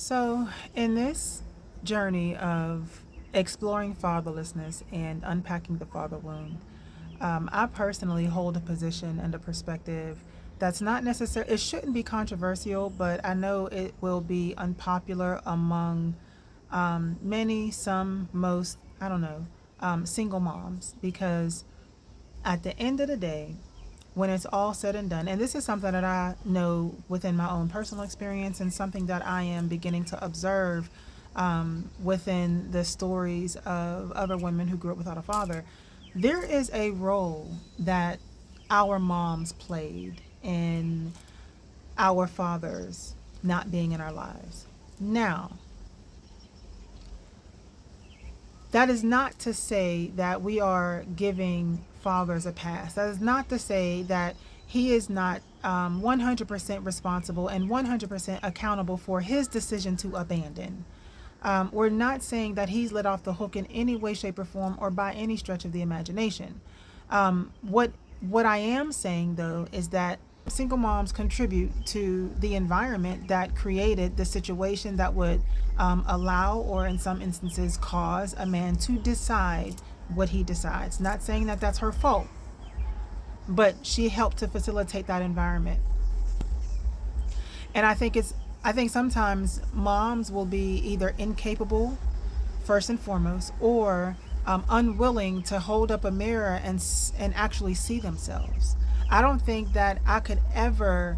So, in this journey of exploring fatherlessness and unpacking the father wound, I personally hold a position and a perspective that's not necessary. It shouldn't be controversial, but I know it will be unpopular among many, some, most, I don't know, single moms because at the end of the day, when it's all said and done, and this is something that I know within my own personal experience and something that I am beginning to observe within the stories of other women who grew up without a father, there is a role that our moms played in our fathers not being in our lives. Now, that is not to say that we are giving fathers a pass. That is not to say that he is not 100% responsible and 100% accountable for his decision to abandon. We're not saying that he's let off the hook in any way, shape, or form, or by any stretch of the imagination. What I am saying though is that single moms contribute to the environment that created the situation that would allow, or in some instances, cause a man to decide what he decides. Not saying that that's her fault, but she helped to facilitate that environment. And I think sometimes moms will be either incapable, first and foremost, or unwilling to hold up a mirror and actually see themselves. I don't think that I could ever.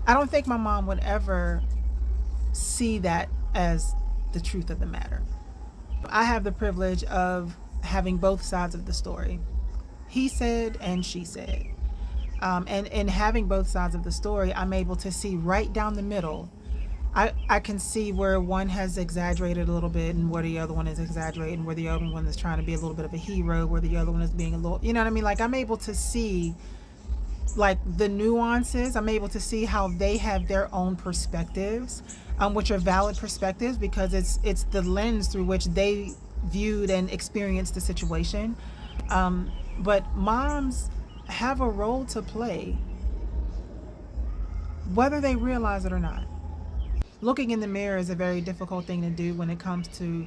I don't think my mom would ever see that as the truth of the matter. I have the privilege of having both sides of the story. He said and she said. And in having both sides of the story, I'm able to see right down the middle. I can see where one has exaggerated a little bit and where the other one is exaggerating, where the other one is trying to be a little bit of a hero, where the other one is being a little, you know what I mean? Like, I'm able to see like the nuances. I'm able to see how they have their own perspectives, which are valid perspectives because it's the lens through which they viewed and experienced the situation. But moms have a role to play, whether they realize it or not. Looking in the mirror is a very difficult thing to do when it comes to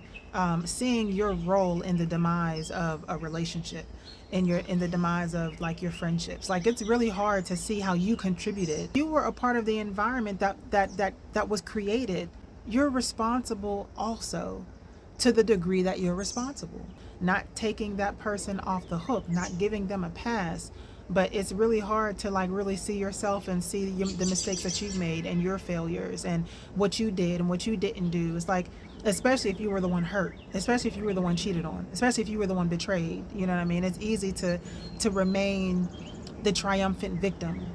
seeing your role in the demise of a relationship, in the demise of like your friendships. Like, it's really hard to see how you contributed. You were a part of the environment that was created. You're responsible also, to the degree that you're responsible. Not taking that person off the hook, not giving them a pass, but it's really hard to like really see yourself and see the mistakes that you've made and your failures and what you did and what you didn't do. It's like, especially if you were the one hurt, especially if you were the one cheated on, especially if you were the one betrayed, you know what I mean? It's easy to remain the triumphant victim,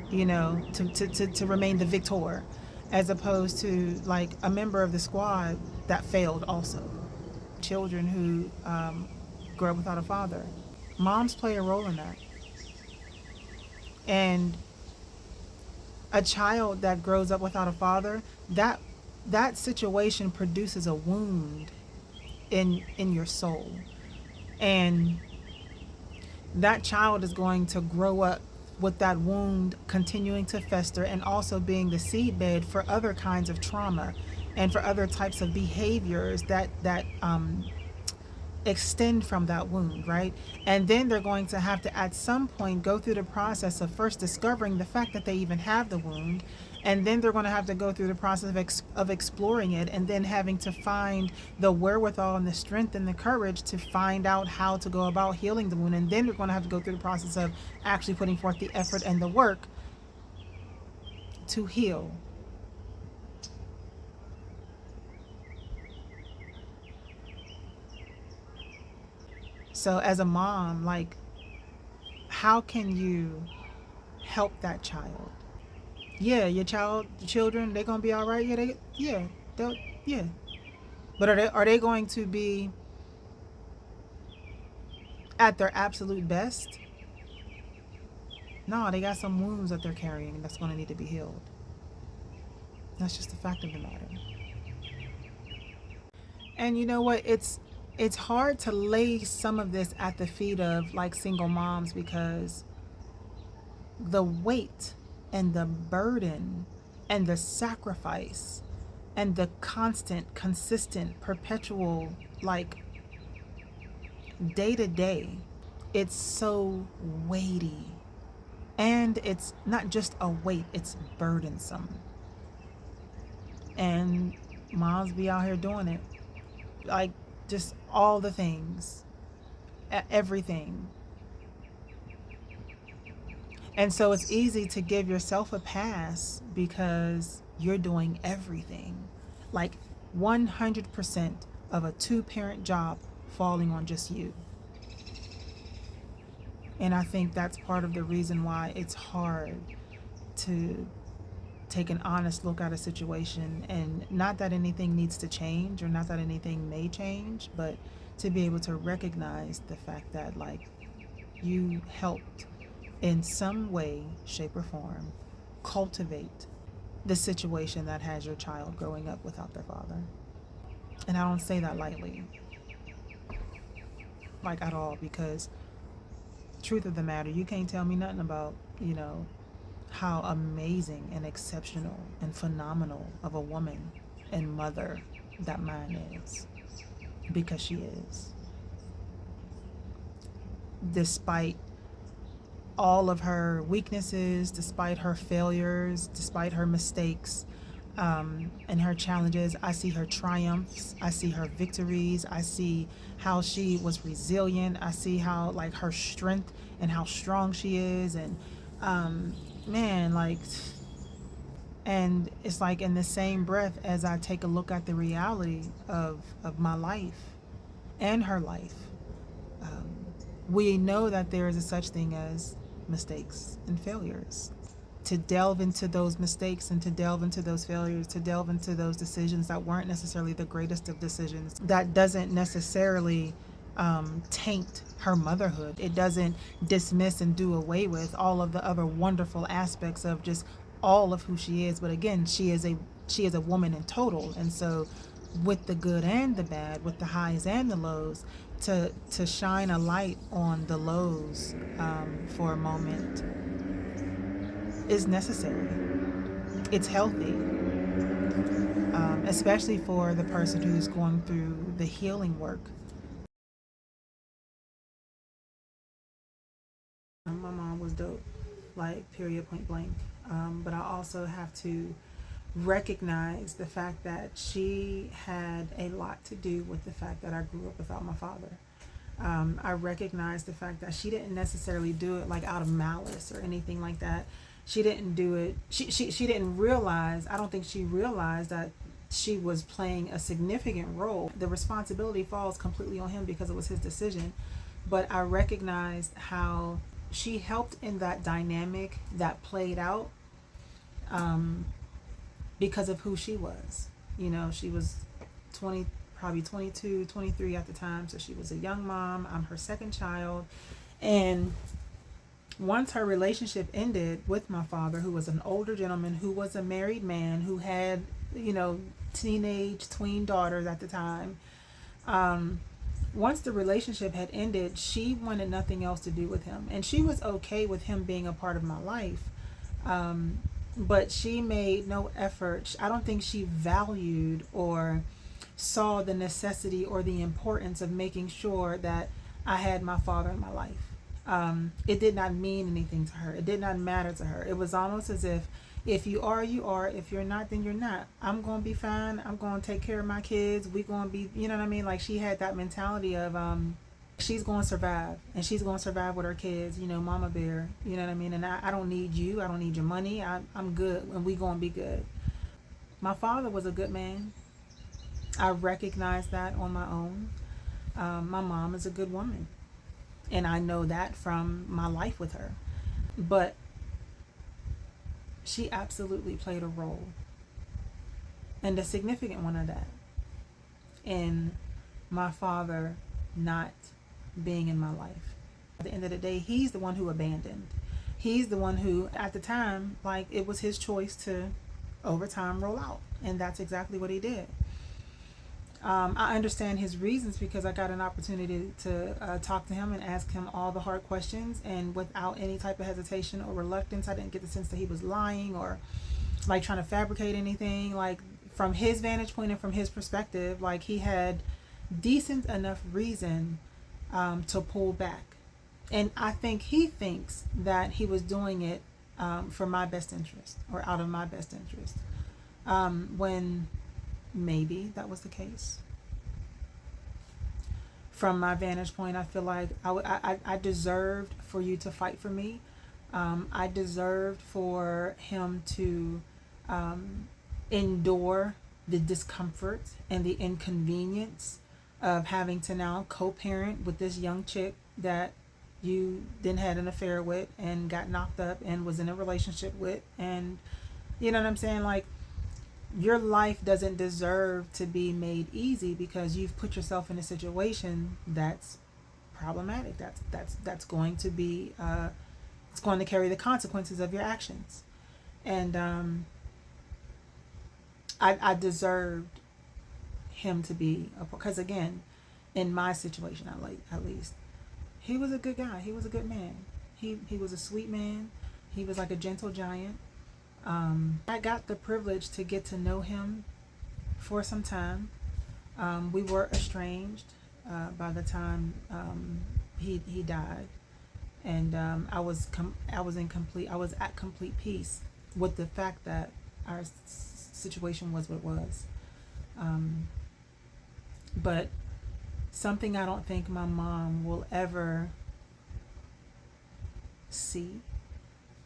you know, to remain the victor, as opposed to like a member of the squad that failed also. Children who grow up without a father, moms play a role in that. And a child that grows up without a father, that situation produces a wound in your soul. And that child is going to grow up with that wound continuing to fester and also being the seedbed for other kinds of trauma and for other types of behaviors that extend from that wound, right? And then they're going to have to at some point go through the process of first discovering the fact that they even have the wound, and then they're going to have to go through the process of exploring it, and then having to find the wherewithal and the strength and the courage to find out how to go about healing the wound, and then they're going to have to go through the process of actually putting forth the effort and the work to heal. So as a mom, like, how can you help that child? Yeah, children, they're gonna be all right. They'll, yeah. But are they going to be at their absolute best? No, they got some wounds that they're carrying that's gonna need to be healed. That's just the fact of the matter. And you know what? It's hard to lay some of this at the feet of like single moms because the weight and the burden and the sacrifice and the constant, consistent, perpetual, like day to day, it's so weighty. And it's not just a weight, it's burdensome. And moms be out here doing it. Like, just all the things, everything. And so it's easy to give yourself a pass because you're doing everything. Like 100% of a two-parent job falling on just you. And I think that's part of the reason why it's hard to take an honest look at a situation, and not that anything needs to change or not that anything may change, but to be able to recognize the fact that, like, you helped in some way, shape, or form cultivate the situation that has your child growing up without their father. And I don't say that lightly, like, at all, because truth of the matter, you can't tell me nothing about, how amazing and exceptional and phenomenal of a woman and mother that mine is, because she is. Despite all of her weaknesses, despite her failures, despite her mistakes, and her challenges, I see her triumphs, I see her victories, I see how she was resilient, I see how, like, her strength and how strong she is, and man, like, and it's like, in the same breath as I take a look at the reality of my life and her life, we know that there is a such thing as mistakes and failures. To delve into those mistakes and to delve into those failures, to delve into those decisions that weren't necessarily the greatest of decisions, that doesn't necessarily taint her motherhood. It doesn't dismiss and do away with all of the other wonderful aspects of just all of who she is. But again, she is a woman in total, and so with the good and the bad, with the highs and the lows, to shine a light on the lows for a moment is necessary. It's healthy, especially for the person who's going through the healing work. My mom was dope, like, period, point blank. But I also have to recognize the fact that she had a lot to do with the fact that I grew up without my father. I recognize the fact that she didn't necessarily do it, like, out of malice or anything like that. She didn't do it. She didn't realize, I don't think she realized that she was playing a significant role. The responsibility falls completely on him because it was his decision. But I recognized how she helped in that dynamic that played out because of who she was. She was 20, probably 22, 23 at the time. So she was a young mom. I'm her second child. And once her relationship ended with my father, who was an older gentleman, who was a married man, who had, teenage tween daughters at the time, once the relationship had ended, she wanted nothing else to do with him. And she was okay with him being a part of my life. But she made no effort. I don't think she valued or saw the necessity or the importance of making sure that I had my father in my life. It did not mean anything to her. It did not matter to her. It was almost as if you are, you are. If you're not, then you're not. I'm going to be fine. I'm going to take care of my kids. We're going to be, you know what I mean? Like, she had that mentality of she's going to survive, and she's going to survive with her kids, mama bear, you know what I mean? And I don't need you. I don't need your money. I'm good, and we going to be good. My father was a good man. I recognized that on my own. My mom is a good woman, and I know that from my life with her. But she absolutely played a role, and a significant one of that, in my father not being in my life. At the end of the day, he's the one who abandoned. He's the one who, at the time, like, it was his choice to, over time, roll out. And that's exactly what he did. I understand his reasons because I got an opportunity to talk to him and ask him all the hard questions, and without any type of hesitation or reluctance. I didn't get the sense that he was lying or like trying to fabricate anything. Like from his vantage point and from his perspective, like he had decent enough reason to pull back. And I think he thinks that he was doing it for my best interest or out of my best interest. When maybe that was the case. From my vantage point, I feel like I deserved for you to fight for me. I deserved for him to endure the discomfort and the inconvenience of having to now co-parent with this young chick that you then had an affair with and got knocked up and was in a relationship with. And you know what I'm saying? Like, your life doesn't deserve to be made easy because you've put yourself in a situation that's problematic. That's going to be it's going to carry the consequences of your actions. And I deserved him to be, because again, in my situation, at least, he was a good guy. He was a good man. He was a sweet man. He was like a gentle giant. I got the privilege to get to know him for some time. We were estranged by the time he died, and I was at complete peace with the fact that our situation was what it was. But something I don't think my mom will ever see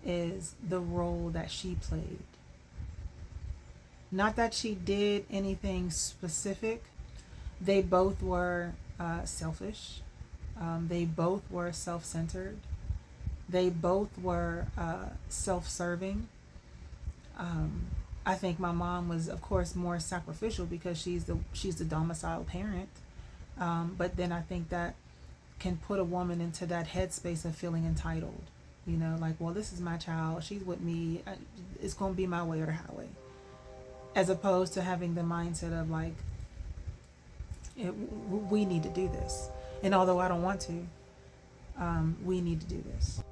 is the role that she played. Not that she did anything specific. They both were selfish. They both were self-centered. They both were self-serving. I think my mom was, of course, more sacrificial because she's the domicile parent. But then I think that can put a woman into that headspace of feeling entitled. You know, like, well, this is my child. She's with me. It's going to be my way or the highway. As opposed to having the mindset of like, we need to do this. And although I don't want to, we need to do this.